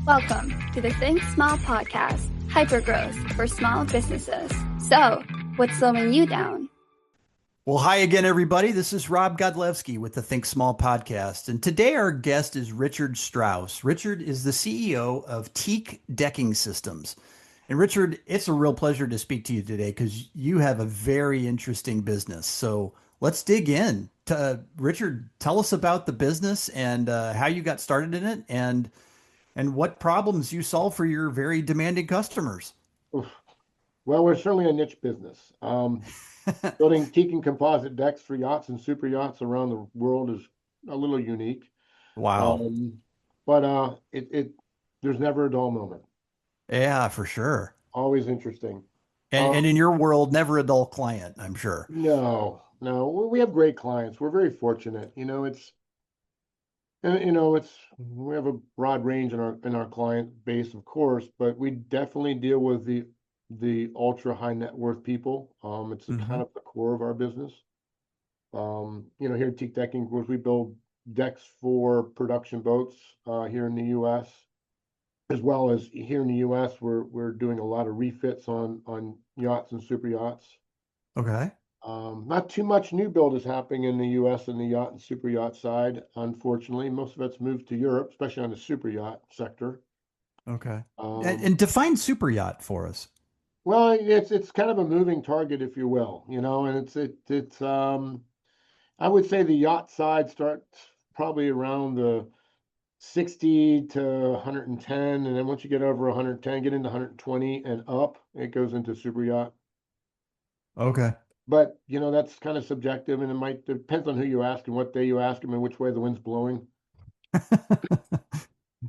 Welcome to the Think Small podcast, hypergrowth for small businesses. So, what's slowing you down? Well, hi again, everybody. This is Rob Godlewski with the Think Small podcast. And today our guest is Richard Strauss. Richard is the CEO of Teak Decking Systems. And Richard, it's a real pleasure to speak to you today because you have a very interesting business. So let's dig in. Richard, tell us about the business and how you got started in it and what problems you solve for your very demanding customers. Oof. Well, we're certainly a niche business. Building teak and composite decks for yachts and super yachts around the world is a little unique. Wow. But there's never a dull moment. Yeah, for sure. Always interesting. And in your world, never a dull client, I'm sure. No, we have great clients. We're very fortunate. We have a broad range in our client base, of course, but we definitely deal with the ultra high net worth people. It's kind of the core of our business. Here at Teak Decking, of course, we build decks for production boats here in the U.S. As well as here in the U.S., we're doing a lot of refits on yachts and super yachts. Okay. Not too much new build is happening in the U.S. in the yacht and super yacht side, unfortunately. Most of it's moved to Europe, especially on the super yacht sector. Okay. Um, And define super yacht for us. well, it's kind of a moving target, if you will, and it's I would say the yacht side starts probably around the 60 to 110, and then once you get over 110, get into 120 and up, it goes into super yacht. Okay. But that's kind of subjective, and it might depends on who you ask and what day you ask them and which way the wind's blowing.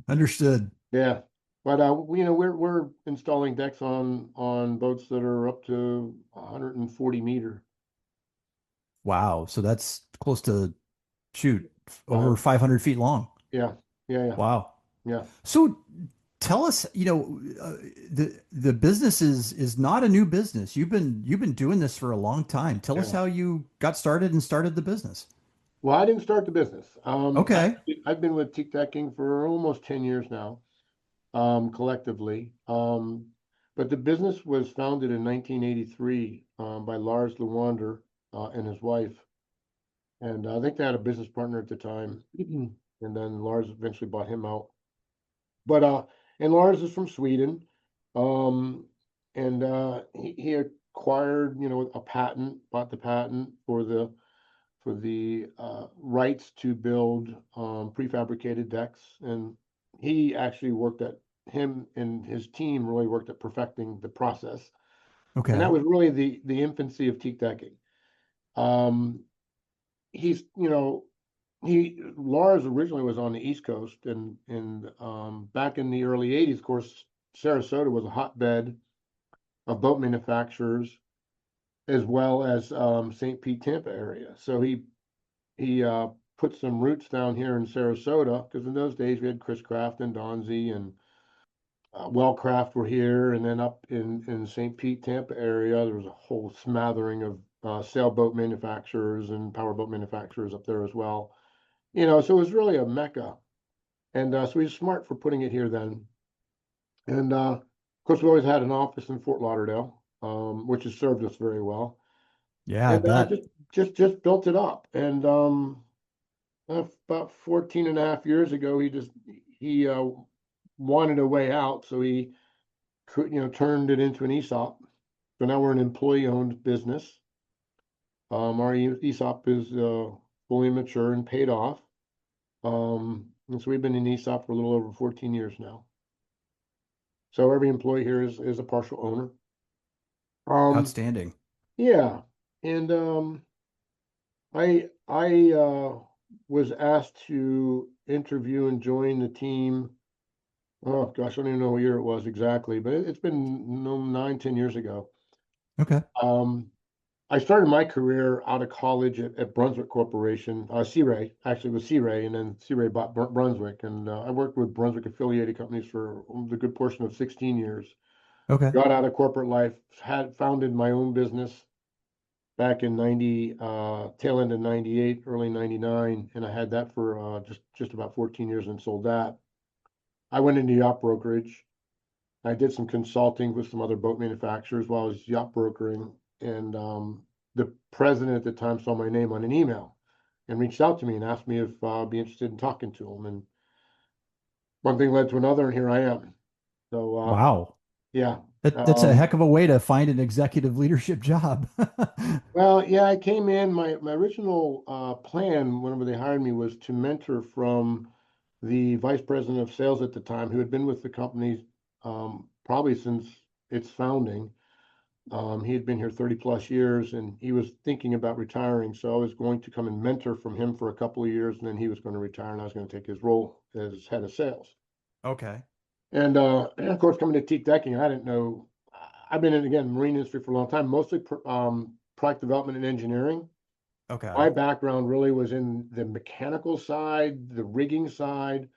Understood. Yeah, but we're installing decks on boats that are up to 140 meter. Wow. So that's close to shoot over Uh, 500 feet long. yeah, yeah, Wow. yeah, So tell us, the business is not a new business. You've been doing this for a long time. Tell us yeah. how you got started and started the business. Well, I didn't start the business. Okay. I've been with Teak Decking for almost 10 years now, collectively. But the business was founded in 1983 by Lars Lewander and his wife. And I think they had a business partner at the time. And then Lars eventually bought him out. But and Lars is from Sweden. Um, and he acquired, a patent, bought the patent for the rights to build prefabricated decks. And he actually him and his team really worked at perfecting the process. And that Okay. was really the infancy of teak decking. Um, he's, Lars originally was on the East Coast, and back in the early 80s, of course, Sarasota was a hotbed of boat manufacturers as well as St. Pete, Tampa area. So he put some roots down here in Sarasota, because in those days we had Chris Craft and Donzi and Wellcraft were here, and then up in St. Pete, Tampa area, there was a whole smattering of sailboat manufacturers and powerboat manufacturers up there as well. So it was really a mecca, and so he's smart for putting it here then. And of course, we always had an office in Fort Lauderdale, which has served us very well. Yeah, I And bet. just built it up, and about 14 and a half years ago, he wanted a way out, so he turned it into an ESOP. So now we're an employee-owned business. Our ESOP is fully mature and paid off. And so we've been in ESOP for a little over 14 years now. So every employee here is a partial owner. Um, Outstanding. yeah, and I was asked to interview and join the team. Oh gosh, I don't even know what year it was exactly, but it's been no 9, 10 years ago. Okay. Um, I started my career out of college at Brunswick Corporation. Sea Ray actually was Sea Ray, and then Sea Ray bought Brunswick, and I worked with Brunswick affiliated companies for the good portion of 16 years. Okay. Got out of corporate life, had founded my own business back in 90, tail end of 98, early 99, and I had that for just about 14 years and sold that. I went into yacht brokerage. I did some consulting with some other boat manufacturers while I was yacht brokering. And the president at the time saw my name on an email and reached out to me and asked me if I'd be interested in talking to him. And one thing led to another, and here I am. So, Wow. yeah. That's a heck of a way to find an executive leadership job. Well, yeah, I came in, my original plan whenever they hired me was to mentor from the vice president of sales at the time, who had been with the company probably since its founding. He had been here 30 plus years and he was thinking about retiring. So I was going to come and mentor from him for a couple of years, and then he was going to retire and I was going to take his role as head of sales. Okay. And of course, coming to Teak Decking, I didn't know. I've been in, again, marine industry for a long time, mostly product development and engineering. My Okay. background really was in the mechanical side, the rigging side,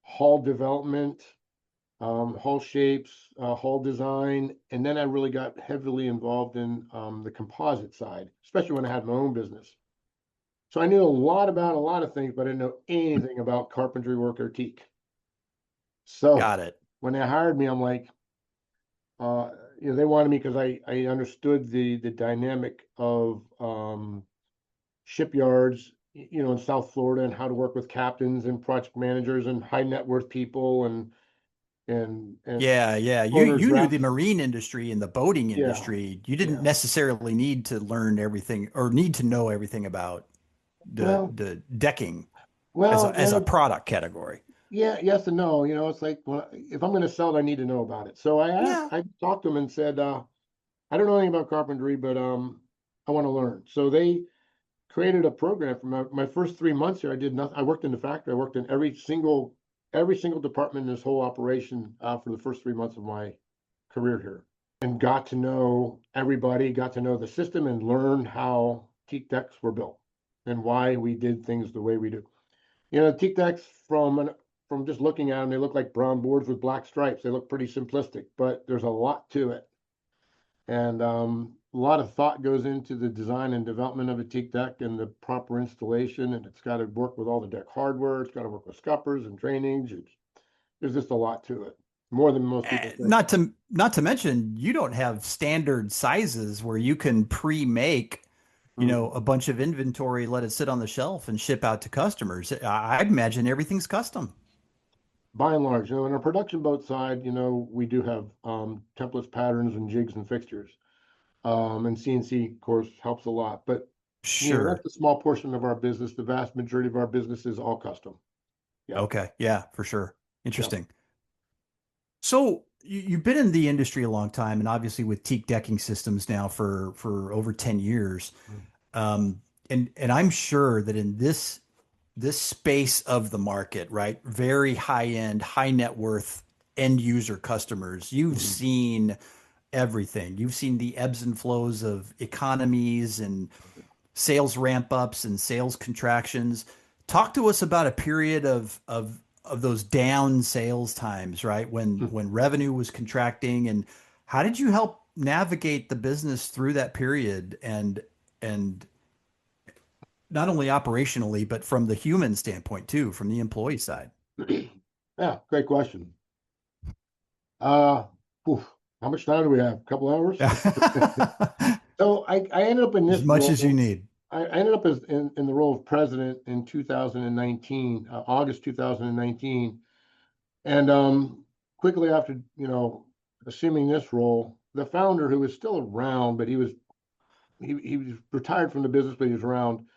hull development, hull shapes, hull design, and then I really got heavily involved in the composite side, especially when I had my own business. So I knew a lot about a lot of things, but I didn't know anything about carpentry work or teak. So Got it. when they hired me, I'm like, uh, they wanted me because I understood the dynamic of shipyards, in South Florida, and how to work with captains and project managers and high net worth people and Yeah, yeah. You owners you knew the reps. marine industry and the boating Yeah, industry. You didn't yeah. necessarily need to learn everything or need to know everything about the Well, the decking as well, a product category. yeah, yes and no. It's like, well, if I'm going to sell it, I need to know about it. So Yeah. I talked to them and said, I don't know anything about carpentry, but I want to learn. So they created a program for my first 3 months here. I did nothing. I worked in the factory. I worked in every single department in this whole operation for the first 3 months of my career here, and got to know everybody, got to know the system, and learn how teak decks were built and why we did things the way we do. Teak decks from just looking at them, they look like brown boards with black stripes. They look pretty simplistic, but there's a lot to it. And a lot of thought goes into the design and development of a teak deck and the proper installation. And it's got to work with all the deck hardware. It's got to work with scuppers and drainage. There's just a lot to it, more than most people think. Not to mention you don't have standard sizes where you can pre-make, Mhm. a bunch of inventory, let it sit on the shelf and ship out to customers. I'd imagine everything's custom. By and large, on our production boat side, we do have templates, patterns, and jigs and fixtures. And CNC, of course, helps a lot. But, Sure. that's a small portion of our business. The vast majority of our business is all custom. Yeah. Okay. Yeah, for sure. Yeah. Interesting. So you've been in the industry a long time, and obviously with Teak Decking Systems now for over 10 years. Mm. Um, and I'm sure that in this space of the market, right? Very high end, high net worth end user customers. You've Mhm. seen everything. You've seen the ebbs and flows of economies and sales ramp ups and sales contractions. Talk to us about a period of those down sales times, right? When revenue was contracting, and how did you help navigate the business through that period and not only operationally, but from the human standpoint too, from the employee side. Yeah, great question. Uh, oof, how much time do we have? A couple hours? So I ended up in As this much as you role. need. I ended up in the role of president in 2019, August 2019. And quickly after, assuming this role, the founder, who was still around, but he was retired from the business, but he was around.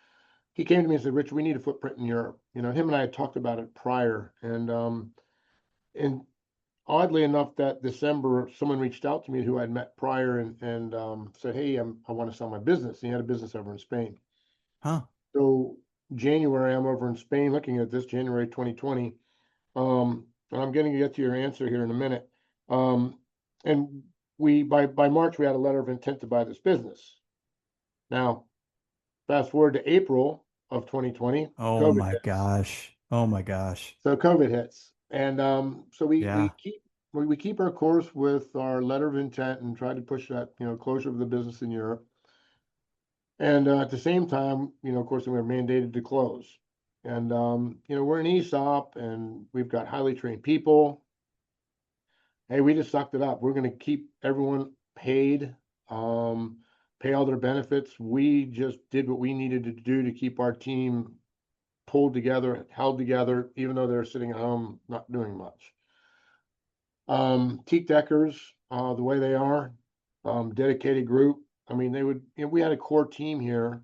He came to me and said, "Richard, we need a footprint in Europe." Him and I had talked about it prior, and oddly enough, that December, someone reached out to me who I'd met prior and said, "Hey, I want to sell my business." And he had a business over in Spain. Huh. So January, I'm over in Spain looking at this, January 2020. And I'm going to get to your answer here in a minute. And we by March we had a letter of intent to buy this business. Now, fast forward to April of 2020, Oh COVID my hits. gosh. Oh my gosh. So COVID hits, and so we Yeah. keep our course with our letter of intent and try to push that closure of the business in Europe. And at the same time, of course, we were mandated to close. And, we're an ESOP and we've got highly trained people. Hey, we just sucked it up. We're going to keep everyone paid, um, pay all their benefits. We just did what we needed to do to keep our team pulled together, held together, even though they're sitting at home not doing much. Teak deckers, the way they are, dedicated group. I mean, we had a core team here.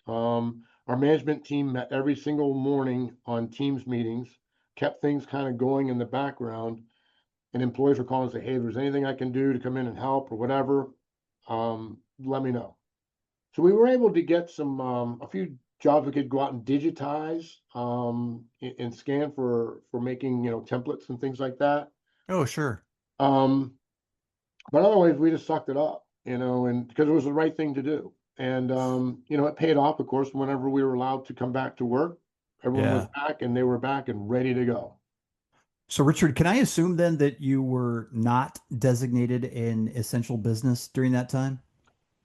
Our management team met every single morning on Teams meetings, kept things kind of going in the background, and employees were calling and say, hey, if there's anything I can do to come in and help or whatever, let me know. So we were able to get a few jobs we could go out and digitize, and scan for making, templates and things like that. Oh, sure. Um, but otherwise we just sucked it up, and because it was the right thing to do. And, it paid off, of course, whenever we were allowed to come back to work, everyone was Yeah. back and they were back and ready to go. So, Richard, can I assume then that you were not designated an essential business during that time?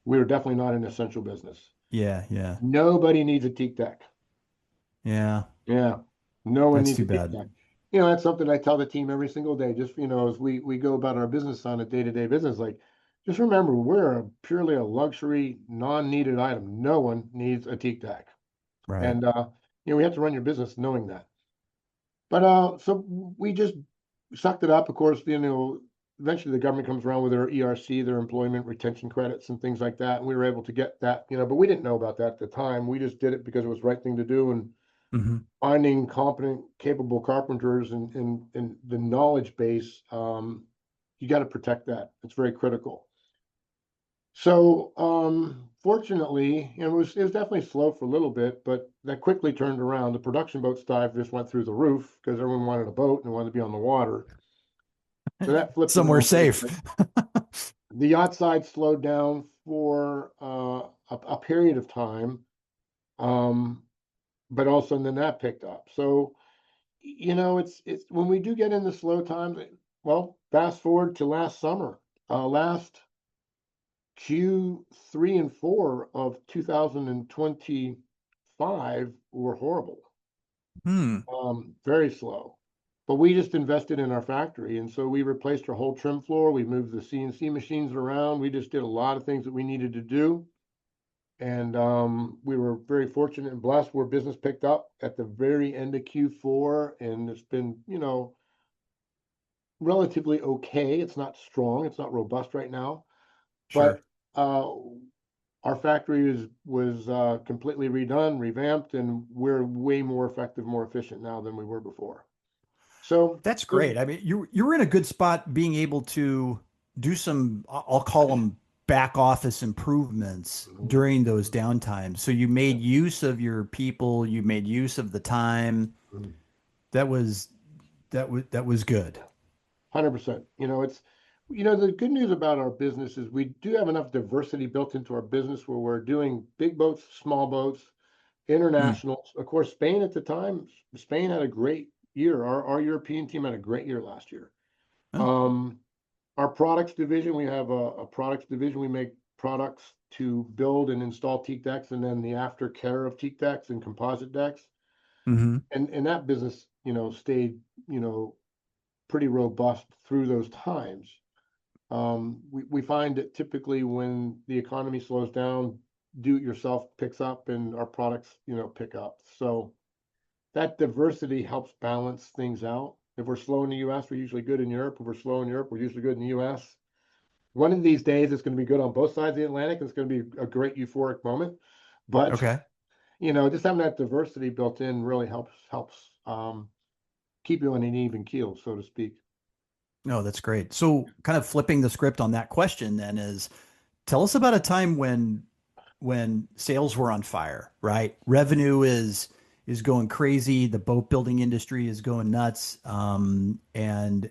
We were definitely not an essential business. Yeah, yeah, Nobody needs a teak deck. yeah. Yeah. No one That's needs too a teak bad. deck. That's something I tell the team every single day, just, as we go about our business on a day-to-day business, like, just remember, purely a luxury, non-needed item. No one needs a teak deck. Right. And, we have to run your business knowing that. But, so we just sucked it up. Of course, eventually the government comes around with their ERC, their employment retention credits and things like that. And we were able to get that, but we didn't know about that at the time. We just did it because it was the right thing to do. And Hmm. finding competent, capable carpenters and the knowledge base, you got to protect that. It's very critical. So, fortunately, it was definitely slow for a little bit, but that quickly turned around. The production boat dive just went through the roof because everyone wanted a boat and wanted to be on the water. So that flipped Somewhere around pretty safe. quick. The yacht side slowed down for a period of time, um, but also then that picked up. So, it's when we do get into slow times. Well, fast forward to last summer, last Q3 and 4 of 2025 were horrible, Hmm. very slow. But we just invested in our factory, and so we replaced our whole trim floor. We moved the CNC machines around. We just did a lot of things that we needed to do, and, we were very fortunate and blessed where business picked up at the very end of Q4, and it's been, relatively okay. It's not strong. It's not robust right now, but, Sure. uh, our factory was completely redone, revamped, and we're way more effective, more efficient now than we were before. So That's there's, great. I mean, you were in a good spot being able to do some, I'll call them back office improvements Mhm. during those downtimes. So you Yeah. made use of your people, you made use of the time. Mhm. That was that was good. 100%. The good news about our business is we do have enough diversity built into our business where we're doing big boats, small boats, Mm. internationals. Of course, Spain at the time, Spain had a great year. Our European team had a great year last year. Oh. Um, our products division, we have a products division. We make products to build and install teak decks and then the aftercare of teak decks and composite decks. Hmm. And that business, stayed, you know, pretty robust through those times. We find that typically when the economy slows down, do it yourself picks up and our products, pick up. So that diversity helps balance things out. If we're slow in the US, we're usually good in Europe. If we're slow in Europe, we're usually good in the US. One of these days, it's going to be good on both sides of the Atlantic. And it's going to be a great euphoric moment. But, Okay. just having that diversity built in really helps keep you on an even keel, so to speak. No, that's great. So kind of flipping the script on that question then is tell us about a time when sales were on fire, right? Revenue is going crazy. The boat building industry is going nuts, and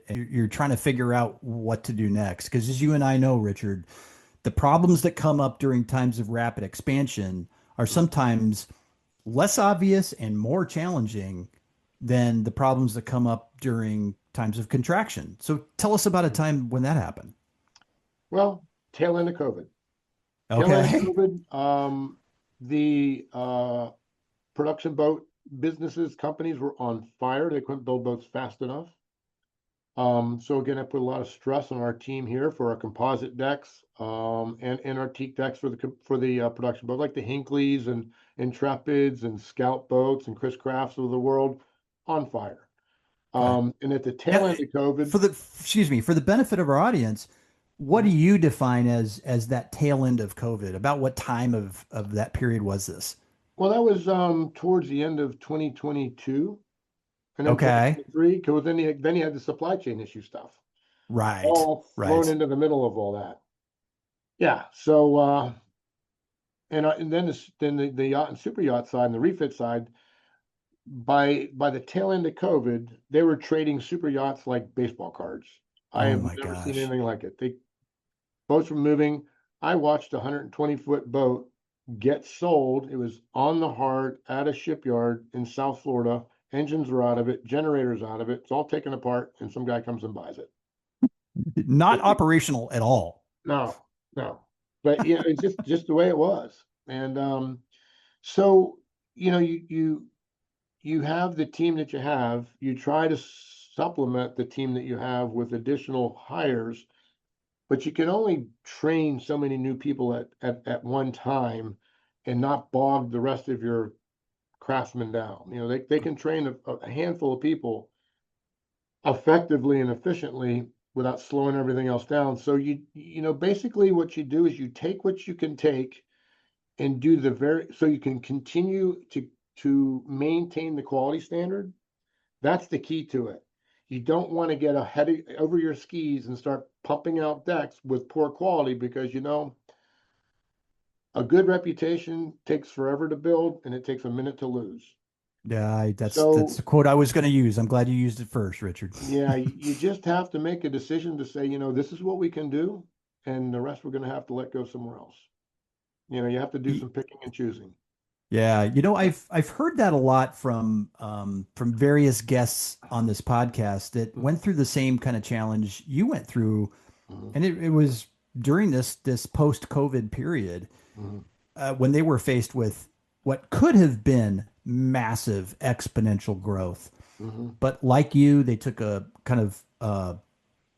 you're trying to figure out what to do next. Because as you and I know, Richard, the problems that come up during times of rapid expansion are sometimes less obvious and more challenging than the problems that come up during times of contraction. So tell us about a time when that happened. Well, tail end of COVID. Tail end of Okay. COVID, the production boat businesses, companies were on fire. They couldn't build boats fast enough. So again, I put a lot of stress on our team here for our composite decks, and our teak decks for the production boat, like the Hinkley's and Intrepids and Scout boats and Chris Crafts of the world, on fire. Okay. And at the tail Yeah, end of COVID, for the excuse me, for the benefit of our audience, what do you define as that tail end of COVID? About what time of that period was this? well, that was towards the end of 2022, and then Okay. 2023, because then you had the supply chain issue stuff, Right. all thrown Right. into the middle of all that. Yeah. So and then the yacht and super yacht side and the refit side, by the tail end of COVID, they were trading super yachts like baseball cards. I Oh have my never seen gosh. anything like it. Boats were moving. I watched a 120-foot boat get sold. It was on the Hart at a shipyard in South Florida. Engines are out of it, generators out of it. It's all taken apart, and some guy comes and buys it. Not operational at all. No, no, but it's just the way it was. And so you have the team that you have. You try to supplement the team that you have with additional hires, but you can only train so many new people at one time and not bog the rest of your craftsmen down. They can train a handful of people effectively and efficiently without slowing everything else down. So basically what you do is you take what you can take and do so you can continue to maintain the quality standard. That's the key to it. You don't want to get ahead over your skis and start pumping out decks with poor quality, because a good reputation takes forever to build and it takes a minute to lose. Yeah, that's So the quote I was going to use. I'm glad you used it first, Richard. yeah, you just have to make a decision to say, this is what we can do, and the rest we're going to have to let go somewhere else. You have to do some picking and choosing. Yeah, I've heard that a lot from various guests on this podcast that went through the same kind of challenge you went through, Mhm, and it was during this post-COVID period mhm, when they were faced with what could have been massive exponential growth. mhm, But like you, they took a kind of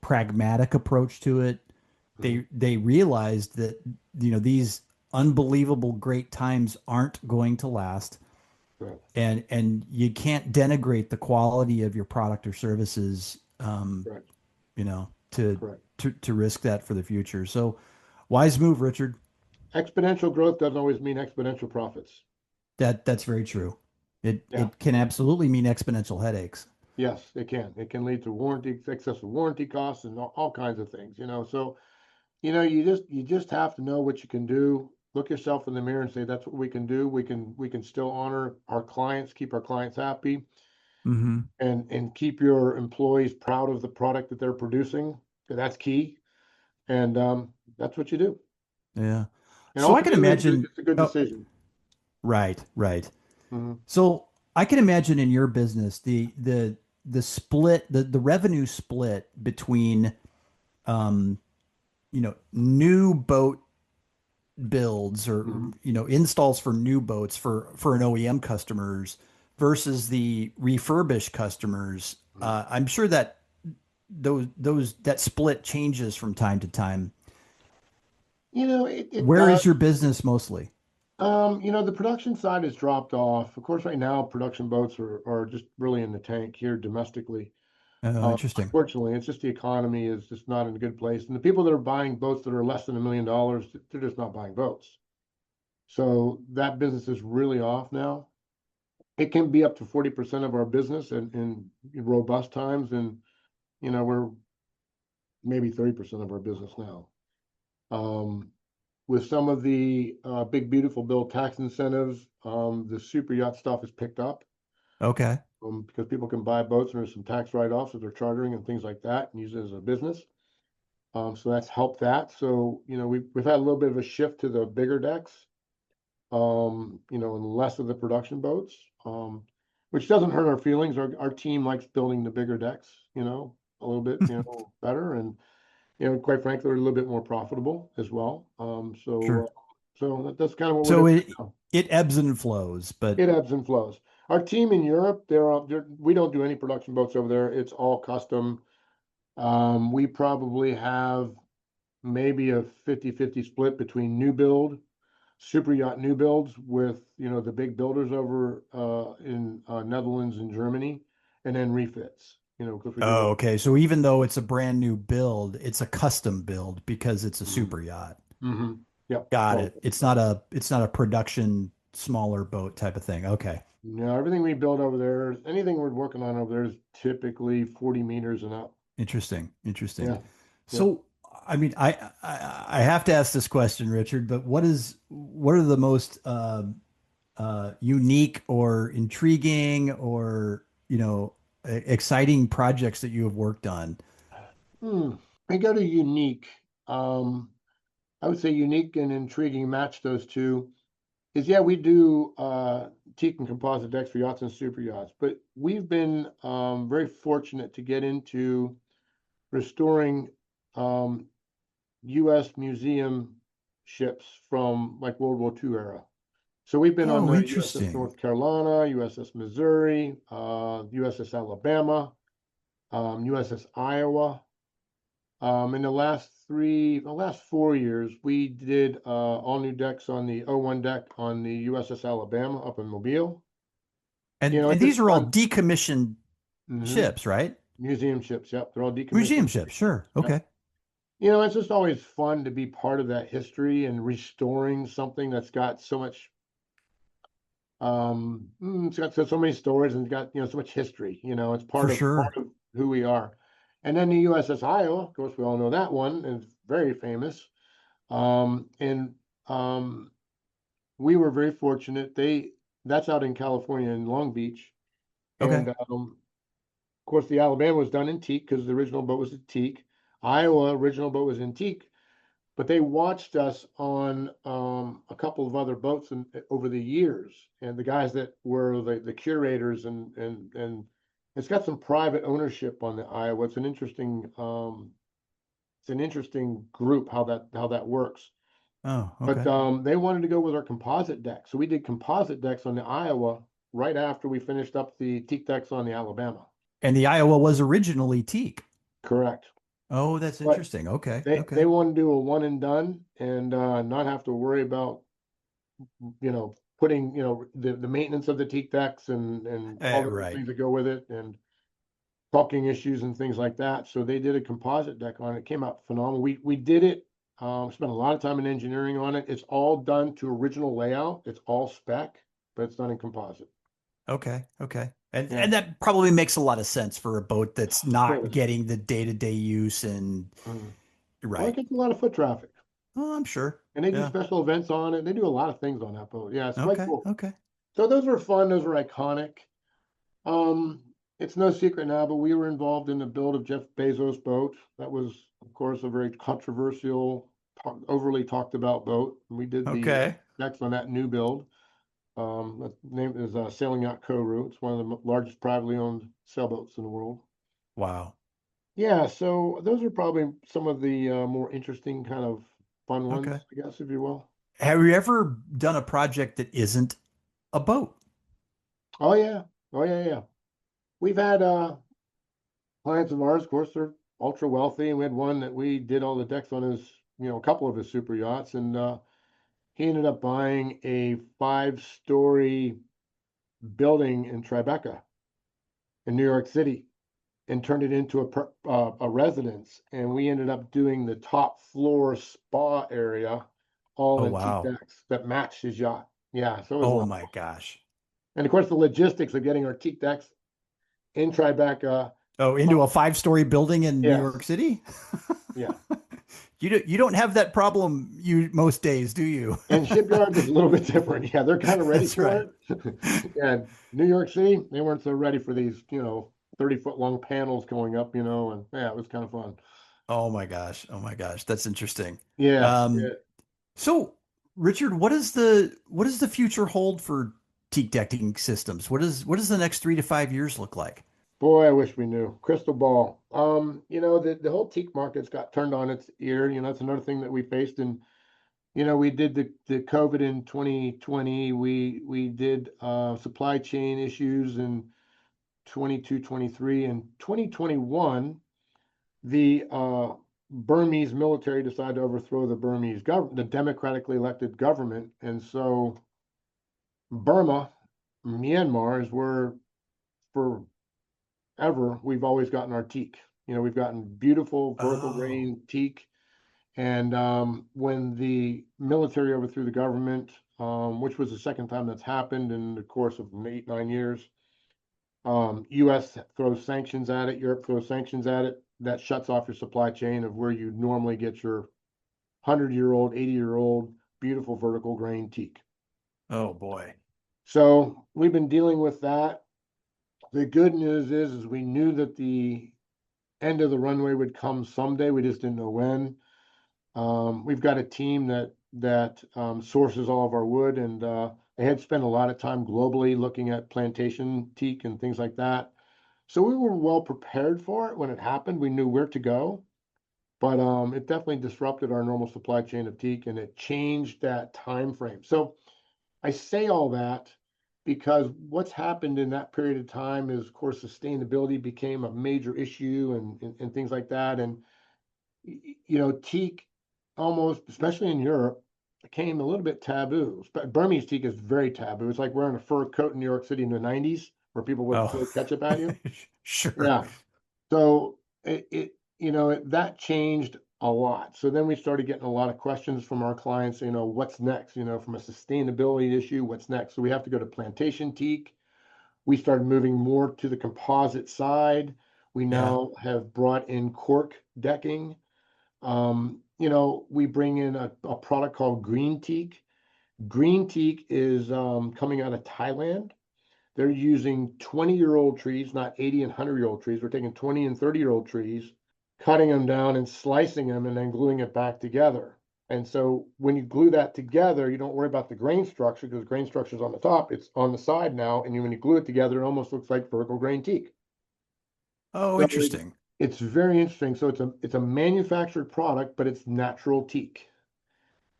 pragmatic approach to it. mhm. They realized that these unbelievable great times aren't going to last, Correct, and you can't denigrate the quality of your product or services, correct, you know, to correct. to risk that for the future. So, wise move, Richard. Exponential growth doesn't always mean exponential profits. That's very true. It Yeah. it can absolutely mean exponential headaches. Yes, it can. It can lead to excessive warranty costs and all kinds of things. So you just have to know what you can do. Look yourself in the mirror and say, that's what we can do. We can still honor our clients, keep our clients happy, Hmm. and keep your employees proud of the product that they're producing. That's key. And that's what you do. Yeah. And So I can ultimately, imagine. it's a good Oh, decision. right, right. Mhm, So I can imagine in your business the split the revenue split between um new boat builds or mhm, installs for new boats for an OEM customers versus the refurbished customers. mhm. I'm sure that those that split changes from time to time. It Where is does. your business mostly? The production side has dropped off. Of course, right now production boats are just really in the tank here domestically. Oh, interesting. Unfortunately, it's just the economy is just not in a good place, and the people that are buying boats that are less than $1 million, they're just not buying boats. So that business is really off now. It can be up to 40% of our business in robust times, and we're maybe 30% of our business now. Um, with some of the big beautiful bill tax incentives, the super yacht stuff is picked up, Okay, because people can buy boats and there's some tax write-offs if they're chartering and things like that and use it as a business. So that's helped that. So, we've had a little bit of a shift to the bigger decks, and less of the production boats, which doesn't hurt our feelings. Our team likes building the bigger decks, a little bit, better. And, quite frankly, they're a little bit more profitable as well. So, sure. that's kind of what we're So doing it now. it ebbs and flows, but It ebbs and flows. Our team in Europe, we don't do any production boats over there. It's all custom. We probably have maybe a 50-50 split between new build, super yacht new builds with, the big builders over in Netherlands and Germany, and then refits, because we do Oh, work. okay. So even though it's a brand new build, it's a custom build because it's a super yacht. Mm-hmm. Yep. Got So, it. It's not a production smaller boat type of thing. Okay. everything we build over there, anything we're working on over there is typically 40 meters and up. Interesting. Interesting. Yeah. Yeah. So, I mean, I have to ask this question, Richard, but what are the most unique or intriguing or, exciting projects that you have worked on? I go to unique. Um, I would say unique and intriguing match those two. Is yeah, we do teak and composite decks for yachts and super yachts, but we've been very fortunate to get into restoring U.S. museum ships from like World War II era. So we've been on Oh, the USS interesting. North Carolina, USS Missouri, USS Alabama, USS Iowa. In the last 4 years, we did all new decks on the O1 deck on the USS Alabama up in Mobile. And It's just these are all fun. decommissioned Hmm. ships, right? Museum ships, yep, they're all Museum decommissioned. ships, sure. Yep. Okay. It's just always fun to be part of that history and restoring something that's got so much. It's got so many stories and got so much history. It's For part sure. of who we are. And then the USS Iowa, of course, we all know that one is very famous. And we were very fortunate. That's out in California in Long Beach, Okay. and of course the Alabama was done in teak because the original boat was a teak. Iowa original boat was in teak, but they watched us on a couple of other boats over the years, and the guys that were the curators and it's got some private ownership on the Iowa. It's an interesting group how that works. Oh, But okay. they wanted to go with our composite deck. So we did composite decks on the Iowa right after we finished up the teak decks on the Alabama. And the Iowa was originally teak. Correct. Oh, that's But interesting. Okay. they Okay. want to do a one and done and not have to worry about, putting, the maintenance of the teak decks and all the Right. things that go with it and caulking issues and things like that. So they did a composite deck on it. It came out phenomenal. We did it. Spent a lot of time in engineering on it. It's all done to original layout. It's all spec, but it's done in composite. Okay. Okay. And Yeah, and that probably makes a lot of sense for a boat that's of not course. getting the day-to-day use and Mm. Well, it right. gets a lot of foot traffic, Oh, I'm sure. and they do Yeah. special events on it. They do a lot of things on that boat. Yeah, it's quite Okay. cool. Okay. So those were fun. Those were iconic. Um, it's no secret now, but we were involved in the build of Jeff Bezos' boat. That was, of course, a very controversial, overly talked about boat. We did the Okay. decks on that new build. The name is Sailing Yacht Koru. It's one of the largest privately owned sailboats in the world. Wow. Yeah, so those are probably some of the more interesting kind of fun Okay. ones, I guess, if you will. Have you ever done a project that isn't a boat? Oh yeah, oh yeah, yeah. We've had clients of ours, of course, they're ultra wealthy, and we had one that we did all the decks on his, a couple of his super yachts, and he ended up buying a 5-story building in Tribeca in New York City and turned it into a residence. And we ended up doing the top floor spa area all Oh, in teak wow. decks that matched his yacht. Yeah, so it was Oh my wonderful. gosh. And of course, the logistics of getting our teak decks in Tribeca. Oh, into a five-story building in New York Yes, City? yeah. You don't have that problem most days, do you? And shipyards is a little bit different. Yeah, they're kind of ready That's for right. it. And New York City, they weren't so ready for these, 30-foot long panels going up, and yeah, it was kind of fun. Oh my gosh. Oh my gosh. That's interesting. Yeah, Um, yeah. so Richard, what does the future hold for teak decking systems? What does the next 3 to 5 years look like? Boy, I wish we knew. Crystal ball. The whole teak market's got turned on its ear. That's another thing that we faced in we did the COVID in 2020. We did supply chain issues in 22, 23, and 2021. The Burmese military decided to overthrow the Burmese government, the democratically elected government, and so Burma, Myanmar is where forever we've always gotten our teak. We've gotten beautiful vertical grain teak. And when the military overthrew the government, which was the second time that's happened in the course of 8, 9 years, U.S. throws sanctions at it, Europe throws sanctions at it. That shuts off your supply chain of where you normally get your 100-year-old, 80-year-old beautiful vertical grain teak. Oh boy. So we've been dealing with that. The good news is we knew that the end of the runway would come someday. We just didn't know when. We've got a team that sources all of our wood, and they had spent a lot of time globally looking at plantation teak and things like that. So we were well prepared for it when it happened. We knew where to go, but it definitely disrupted our normal supply chain of teak, and it changed that time frame. So I say all that because what's happened in that period of time is, of course, sustainability became a major issue and things like that. And teak almost, especially in Europe, became a little bit taboo. Burmese teak is very taboo. It's like wearing a fur coat in New York City in the 90s where people would throw ketchup at you. Sure. Yeah. So that changed a lot. So then we started getting a lot of questions from our clients, what's next, from a sustainability issue, what's next? So we have to go to plantation teak. We started moving more to the composite side. We now have brought in cork decking. We bring in a product called green teak. Green teak is coming out of Thailand. They're using 20-year-old trees, not 80 and 100-year-old trees. We're taking 20 and 30-year-old trees, cutting them down and slicing them and then gluing it back together. And so when you glue that together, you don't worry about the grain structure because the grain structure is on the top. It's on the side now. And when you glue it together, it almost looks like vertical grain teak. Oh, So interesting. it's very interesting. So it's a manufactured product, but it's natural teak.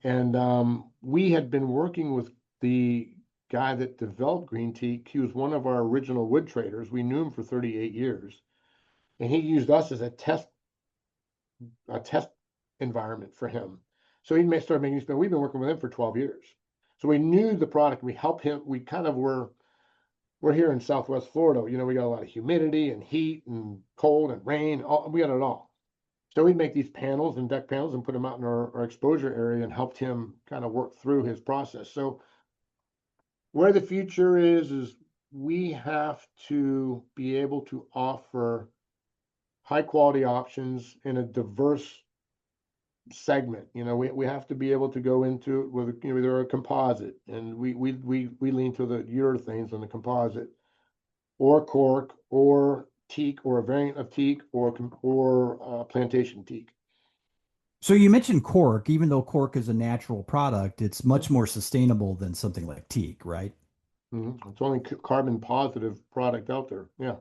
And we had been working with the guy that developed green teak. He was one of our original wood traders. We knew him for 38 years. And he used us as a test environment for him. So he started making these, but we've been working with him for 12 years. So we knew the product. We helped him. We kind of we're here in Southwest Florida. We got a lot of humidity and heat and cold and rain. We got it all. So we'd make these panels and deck panels and put them out in our exposure area and helped him kind of work through his process. So where the future is we have to be able to offer high quality options in a diverse segment. We have to be able to go into it with either a composite, and we lean to the urethanes on the composite, or cork, or teak, or a variant of teak, or plantation teak. So you mentioned cork. Even though cork is a natural product, it's much more sustainable than something like teak, right? It's only carbon positive product out there. Yeah.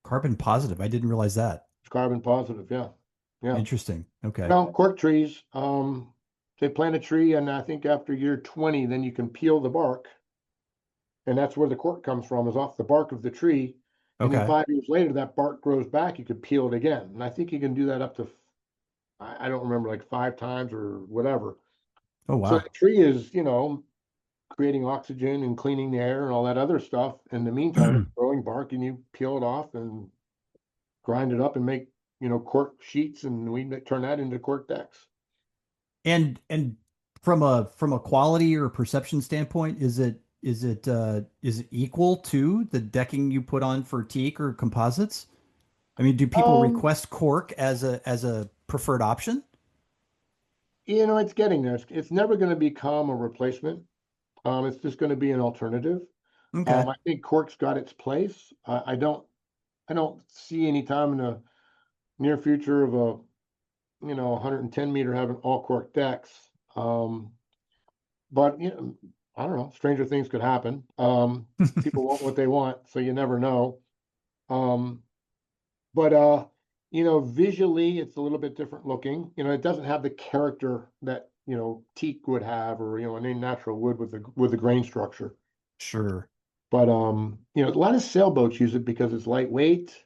Carbon positive. I didn't realize that. It's carbon positive. Yeah. Yeah. Interesting. Okay. Well, cork trees, they plant a tree, and I think after year 20, then you can peel the bark. And that's where the cork comes from, is off the bark of the tree. And then Okay. 5 years later, that bark grows back. You could peel it again. And I think you can do that up to, I don't remember, like 5 times or whatever. Oh, So the wow. tree is, creating oxygen and cleaning the air and all that other stuff. In the meantime, it's growing bark, and you peel it off and grind it up and make, cork sheets, and we turn that into cork decks. And from a quality or perception standpoint, is it equal to the decking you put on for teak or composites? I mean, do people request cork as a preferred option? It's getting there. It's never going to become a replacement. It's just going to be an alternative. Okay. I think cork's got its place. I don't see any time in the near future of a 110 meter having all cork decks. But I don't know. Stranger things could happen. People want what they want, so you never know. But visually, it's a little bit different looking. It doesn't have the character that teak would have, or any natural wood with the grain structure. Sure. But a lot of sailboats use it because it's lightweight.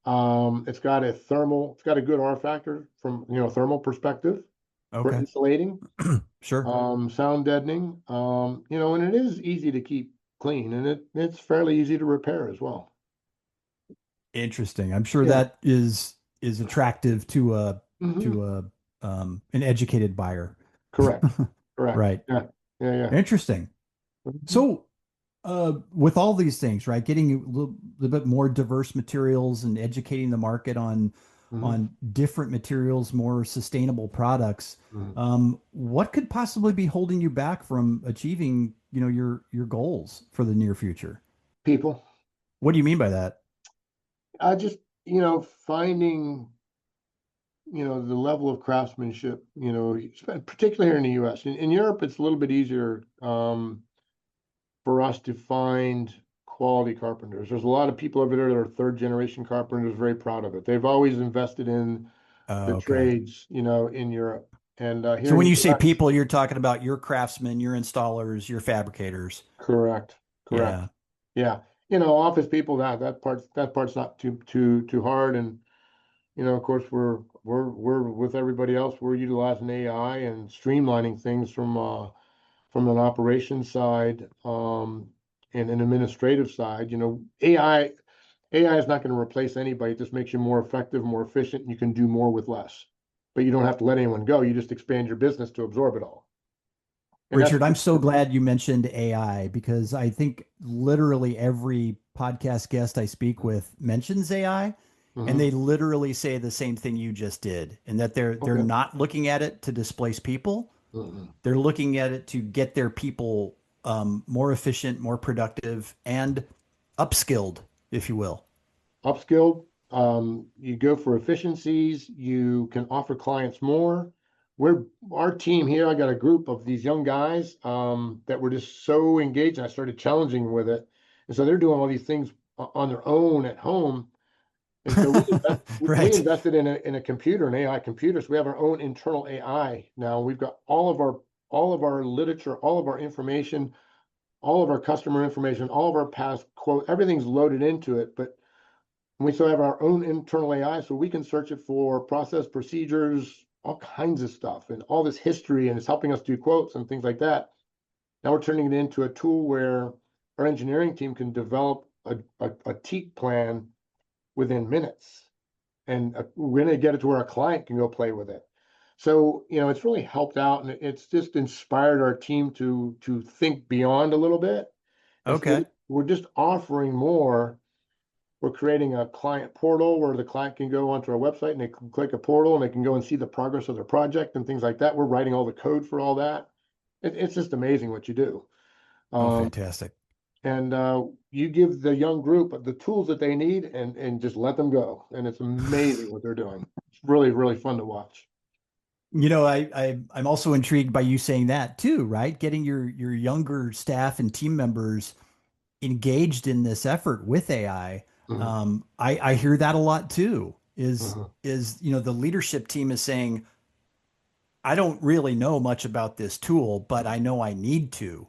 It's got a good R factor from thermal perspective for Okay. insulating, Sure. sound deadening, and it is easy to keep clean, and it's fairly easy to repair as well. Interesting. I'm sure Yeah. that is attractive Hmm. to a an educated buyer. Correct. Correct. Right. Yeah. Yeah. Yeah. Interesting. Mhm. So, with all these things, right, getting a little bit more diverse materials and educating the market Mhm. on different materials, more sustainable products, Mhm. what could possibly be holding you back from achieving, your goals for the near future? People, What do you mean by that? I just, finding, the level of craftsmanship, particularly here in the US. In Europe, it's a little bit easier for us to find quality carpenters. There's a lot of people over there that are third generation carpenters, very proud of it. They've always invested in the Okay. trades, in Europe. And here So in when the you say US, people, you're talking about your craftsmen, your installers, your fabricators. correct, correct. Yeah. Yeah. Office people, that part's not too hard. And of course, we're with everybody else. We're utilizing AI and streamlining things from an operations side, and an administrative side. AI is not going to replace anybody. It just makes you more effective, more efficient, and you can do more with less. But you don't have to let anyone go. You just expand your business to absorb it all. And that's Richard, I'm so glad you mentioned AI because I think literally every podcast guest I speak with mentions AI, and Mhm. they literally say the same thing you just did, and that they're Okay. not looking at it to displace people. Mhm. They're looking at it to get their people more efficient, more productive, and upskilled, if you will. Upskilled, you go for efficiencies, you can offer clients more. We're Our team here, I got a group of these young guys that were just so engaged, and I started challenging them with it. And so they're doing all these things on their own at home. And so we Right. invested in a computer, an AI computer. So we have our own internal AI now. We've got all of our literature, all of our information, all of our customer information, all of our past quote, everything's loaded into it. But we still have our own internal AI, so we can search it for process, procedures, all kinds of stuff, and all this history, and it's helping us do quotes and things like that. Now we're turning it into a tool where our engineering team can develop a teak plan within minutes, and we're going to get it to where a client can go play with it. So it's really helped out, and it's just inspired our team to think beyond a little bit. Instead of Okay. we're just offering more, we're creating a client portal where the client can go onto our website and they can click a portal and they can go and see the progress of their project and things like that. We're writing all the code for all that. It's just amazing what you do. Oh, Um, fantastic. and you give the young group the tools that they need, and just let them go. And it's amazing what they're doing. It's really, really fun to watch. I'm also intrigued by you saying that too, right? Getting your younger staff and team members engaged in this effort with AI. Mhm. I hear that a lot too. Mhm. The leadership team is saying, I don't really know much about this tool, but I know I need to.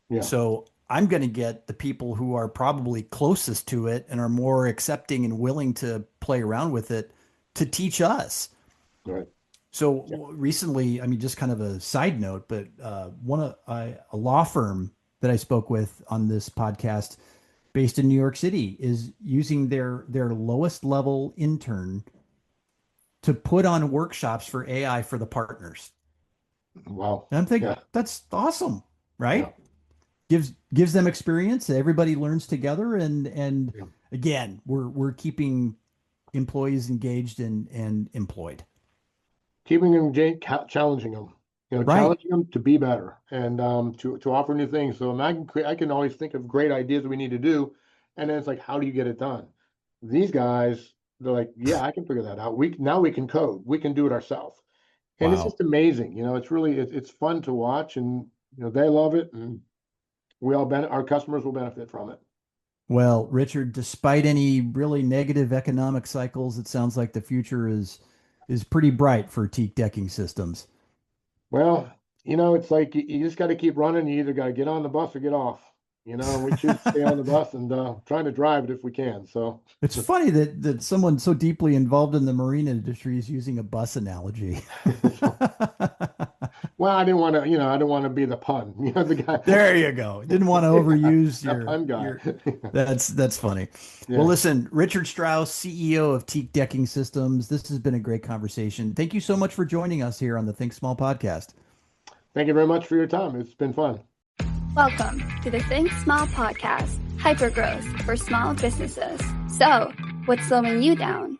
Yeah, So I'm going to get the people who are probably closest to it and are more accepting and willing to play around with it to teach us. right. So Yeah. recently, I mean, just kind of a side note, but a law firm that I spoke with on this podcast, based in New York City, is using their lowest level intern to put on workshops for AI for the partners. Wow. And I'm thinking Yeah. that's awesome, Yeah. right? Gives them experience. Everybody learns together, and Yeah. again, we're keeping employees engaged and employed. Keeping them, challenging them, Right. challenging them to be better, and to offer new things. So I can always think of great ideas that we need to do, and then it's like, how do you get it done? These guys, they're like, yeah, I can figure that out. We can code, we can do it ourselves, and it's Wow. just amazing. It's fun to watch, and they love it, and our customers will benefit from it. Well, Richard, despite any really negative economic cycles, it sounds like the future is pretty bright for teak decking systems. Well, it's like you just got to keep running. You either got to get on the bus or get off. We choose to stay on the bus and trying to drive it if we can. So It's funny that someone so deeply involved in the marine industry is using a bus analogy. well, I didn't want to, I didn't want to be the pun. The guy. There you go. Didn't want to overuse That pun guy. That's funny. Yeah. Well, listen, Richard Strauss, CEO of Teak Decking Systems. This has been a great conversation. Thank you so much for joining us here on the Think Small podcast. Thank you very much for your time. It's been fun. Welcome to the Think Small podcast, hypergrowth for small businesses. So, what's slowing you down?